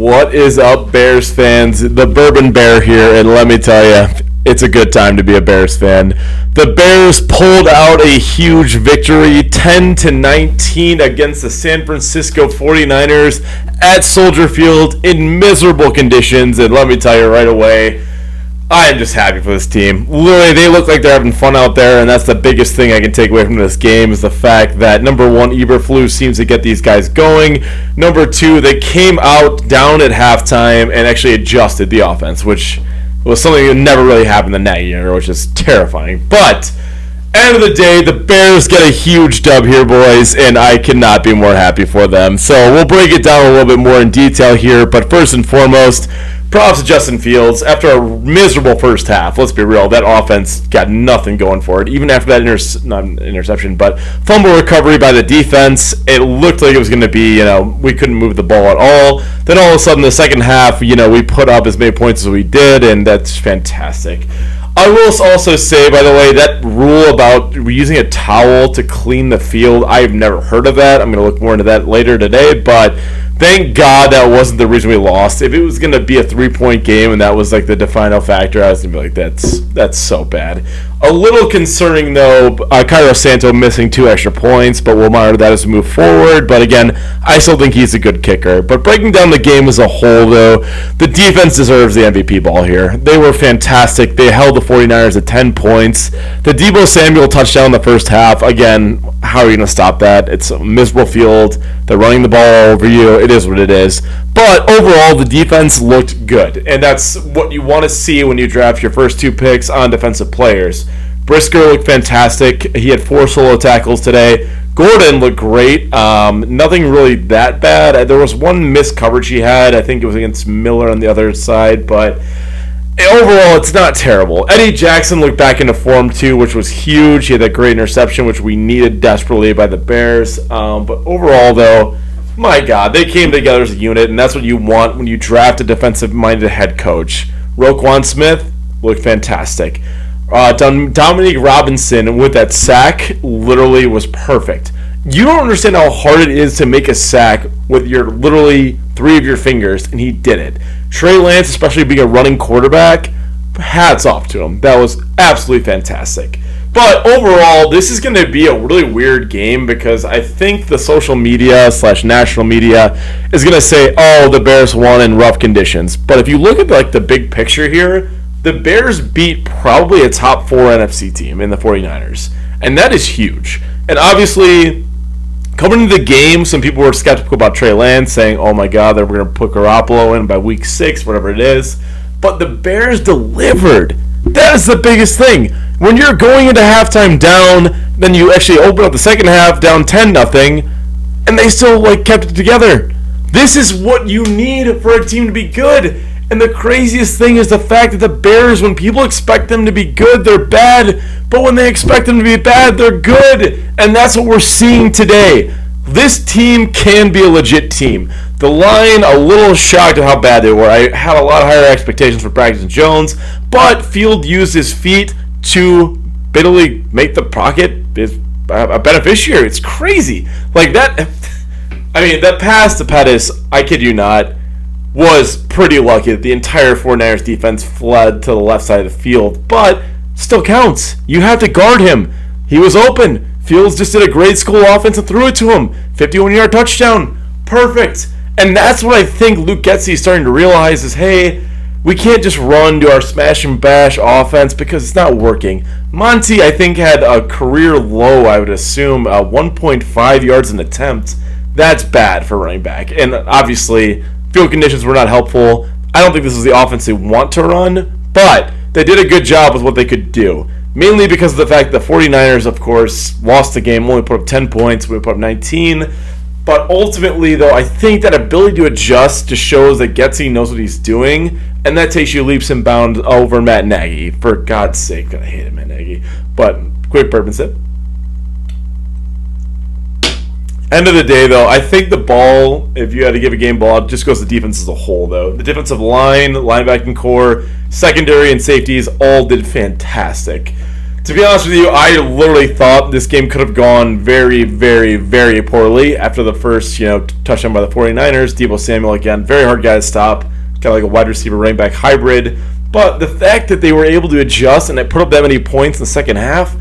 What is up, Bears fans? The Bourbon Bear here, and let me tell you, it's a good time to be a Bears fan. The Bears pulled out a huge victory, 10-19 against the San Francisco 49ers at Soldier Field in miserable conditions, and let me tell you right away, I am just happy for this team. Literally, they look like they're having fun out there, and that's the biggest thing I can take away from this game is the fact that, number one, Eberflus seems to get these guys going. Number two, they came out down at halftime and actually adjusted the offense, which was something that never really happened in that year, which is terrifying. But, end of the day, the Bears get a huge dub here, boys, and I cannot be more happy for them. So we'll break it down a little bit more in detail here, but first and foremost, props to Justin Fields. After a miserable first half, let's be real, that offense got nothing going for it. Even after that not interception, but fumble recovery by the defense, it looked like it was going to be, we couldn't move the ball at all. Then all of a sudden, the second half, we put up as many points as we did, and that's fantastic. I will also say, by the way, that rule about using a towel to clean the field, I've never heard of that. I'm going to look more into that later today, but thank God that wasn't the reason we lost. If it was going to be a 3-point game and that was like the defining factor, I was going to be like, that's so bad. A little concerning, though, Cairo Santo missing 2 extra points, but we'll monitor that as we move forward. But again, I still think he's a good kicker. But breaking down the game as a whole, though, the defense deserves the MVP ball here. They were fantastic. They held the 49ers at 10 points. The Deebo Samuel touchdown in the first half, again, how are you going to stop that? It's a miserable field. They're running the ball all over you. It is what it is. But overall, the defense looked good. And that's what you want to see when you draft your first 2 picks on defensive players. Brisker looked fantastic. He had 4 solo tackles today. Gordon looked great. Nothing really that bad. There was one missed coverage he had. I think it was against Miller on the other side. But overall, it's not terrible. Eddie Jackson looked back into form, too, which was huge. He had that great interception, which we needed desperately by the Bears. But overall, though, my God, they came together as a unit, and that's what you want when you draft a defensive-minded head coach. Roquan Smith looked fantastic. Dominique Robinson with that sack literally was perfect. You don't understand how hard it is to make a sack with your literally 3 of your fingers, and he did it. Trey Lance, especially being a running quarterback, hats off to him. That was absolutely fantastic. But overall, this is going to be a really weird game because I think the social media / national media is going to say, oh, the Bears won in rough conditions. But if you look at the big picture here, the Bears beat probably a top 4 NFC team in the 49ers. And that is huge. And obviously, coming into the game, some people were skeptical about Trey Lance, saying, oh my God, they're going to put Garoppolo in by week 6, whatever it is. But the Bears delivered. That is the biggest thing. When you're going into halftime down, then you actually open up the second half down 10-0, and they still kept it together. This is what you need for a team to be good. And the craziest thing is the fact that the Bears, when people expect them to be good, they're bad. But when they expect them to be bad, they're good. And that's what we're seeing today. This team can be a legit team. The line, a little shocked at how bad they were. I had a lot higher expectations for Braxton Jones, but Field used his feet to literally make the pocket a beneficiary. It's crazy. That pass to Pettis, I kid you not, was pretty lucky that the entire 49ers defense fled to the left side of the field, but still counts. You have to guard him. He was open. Fields just did a great school offense and threw it to him. 51-yard touchdown. Perfect. And that's what I think Luke Getsy is starting to realize is, hey, we can't just run to our smash and bash offense because it's not working. Monty, I think, had a career low, I would assume, 1.5 yards an attempt. That's bad for running back. And obviously, field conditions were not helpful. I don't think this is the offense they want to run, but they did a good job with what they could do. Mainly because of the fact that the 49ers, of course, lost the game, only put up 10 points, we put up 19. But ultimately, though, I think that ability to adjust just shows that Getsy knows what he's doing, and that takes you leaps and bounds over Matt Nagy. For God's sake, I hated Matt Nagy. But quick bourbon sip. End of the day, though, I think the ball, if you had to give a game ball, it just goes to defense as a whole, though. The defensive line, linebacking core, secondary, and safeties all did fantastic. To be honest with you, I literally thought this game could have gone very, very, very poorly after the first, touchdown by the 49ers. Deebo Samuel, again, very hard guy to stop. Kind of like a wide receiver running back hybrid. But the fact that they were able to adjust and they put up that many points in the second half,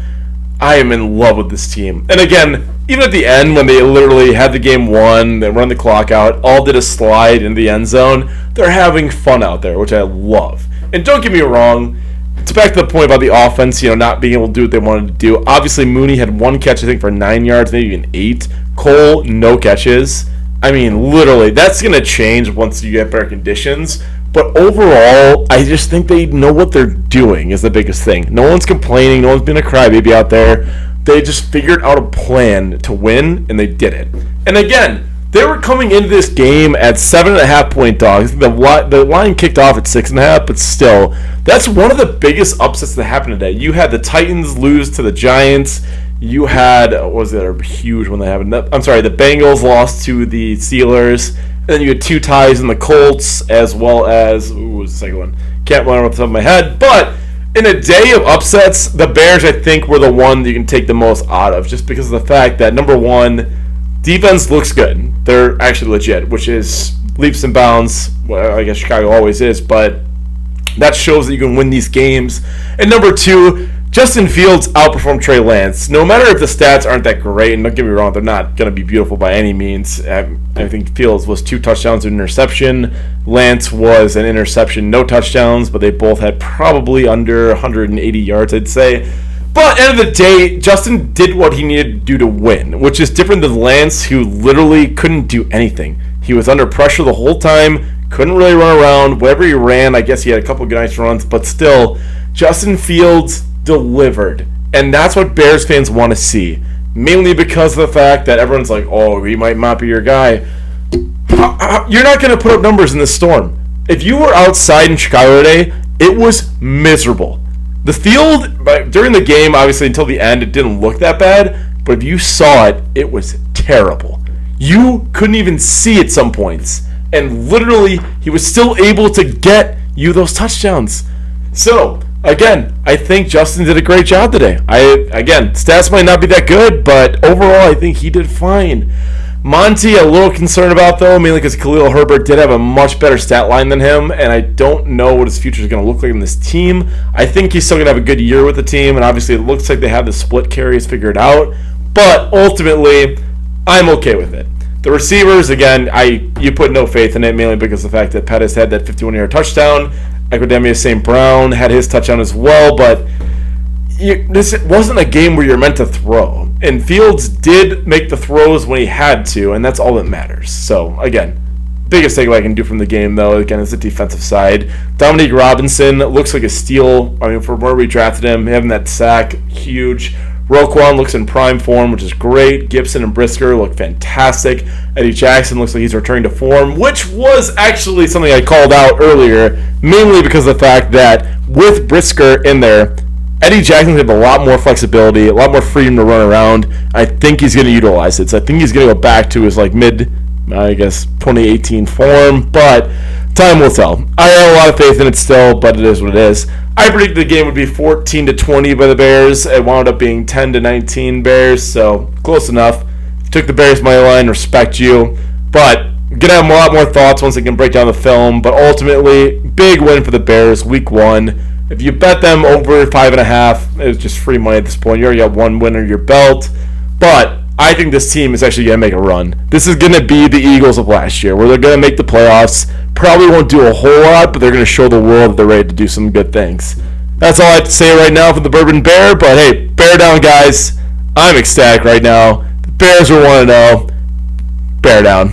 I am in love with this team. And again, even at the end when they literally had the game won, they run the clock out, all did a slide in the end zone, they're having fun out there, which I love. And don't get me wrong, it's back to the point about the offense, not being able to do what they wanted to do. Obviously, Mooney had one catch, I think, for 9 yards, maybe even 8. Cole, no catches. I mean, literally, that's going to change once you get better conditions. But overall, I just think they know what they're doing is the biggest thing. No one's complaining. No one's being a crybaby out there. They just figured out a plan to win, and they did it. And again, they were coming into this game at 7.5-point dogs. The line kicked off at 6.5, but still, that's one of the biggest upsets that happened today. You had the Titans lose to the Giants. You had, what was it, a huge one that happened? I'm sorry, the Bengals lost to the Steelers. And then you had 2 ties in the Colts, as well as, what was the second one? Can't remember off the top of my head. But in a day of upsets, the Bears, I think, were the one that you can take the most out of, just because of the fact that, number one, defense looks good. They're actually legit, which is leaps and bounds. Well, I guess Chicago always is, but that shows that you can win these games. And number two, Justin Fields outperformed Trey Lance. No matter if the stats aren't that great, and don't get me wrong, they're not going to be beautiful by any means. I think Fields was 2 touchdowns and an interception. Lance was an interception, no touchdowns, but they both had probably under 180 yards, I'd say. But at the end of the day, Justin did what he needed to do to win, which is different than Lance, who literally couldn't do anything. He was under pressure the whole time, couldn't really run around. Wherever he ran, I guess he had a couple good nice runs, but still, Justin Fields delivered. And that's what Bears fans want to see. Mainly because of the fact that everyone's like, oh, he might not be your guy. You're not going to put up numbers in this storm. If you were outside in Chicago today, it was miserable. The field, during the game, obviously until the end, it didn't look that bad. But if you saw it, it was terrible. You couldn't even see at some points. And literally, he was still able to get you those touchdowns. So, again, I think Justin did a great job today. Again, stats might not be that good, but overall, I think he did fine. Monty, a little concerned about, though, mainly because Khalil Herbert did have a much better stat line than him, and I don't know what his future is going to look like in this team. I think he's still going to have a good year with the team, and obviously it looks like they have the split carries figured out, but ultimately, I'm okay with it. The receivers, again, you put no faith in it, mainly because of the fact that Pettis had that 51-yard touchdown. Equidemius St. Brown had his touchdown as well, but this wasn't a game where you're meant to throw. And Fields did make the throws when he had to, and that's all that matters. So, again, biggest takeaway I can do from the game, though, again, is the defensive side. Dominique Robinson looks like a steal. I mean, from where we drafted him, having that sack, huge. Roquan looks in prime form, which is great. Gibson and Brisker look fantastic. Eddie Jackson looks like he's returning to form, which was actually something I called out earlier, mainly because of the fact that with Brisker in there, Eddie Jackson has a lot more flexibility, a lot more freedom to run around. I think he's going to utilize it. So I think he's going to go back to his mid, 2018 form, but time will tell. I have a lot of faith in it still, but it is what it is. I predicted the game would be 14-20 by the Bears. It wound up being 10-19 Bears, so close enough. Took the Bears money line, respect you. But gonna have a lot more thoughts once I can break down the film. But ultimately, big win for the Bears, week 1. If you bet them over 5.5, it was just free money at this point. You already got one win under your belt. But I think this team is actually going to make a run. This is going to be the Eagles of last year, where they're going to make the playoffs. Probably won't do a whole lot, but they're going to show the world that they're ready to do some good things. That's all I have to say right now for the Bourbon Bear. But hey, bear down, guys. I'm ecstatic right now. The Bears are 1-0. Bear down.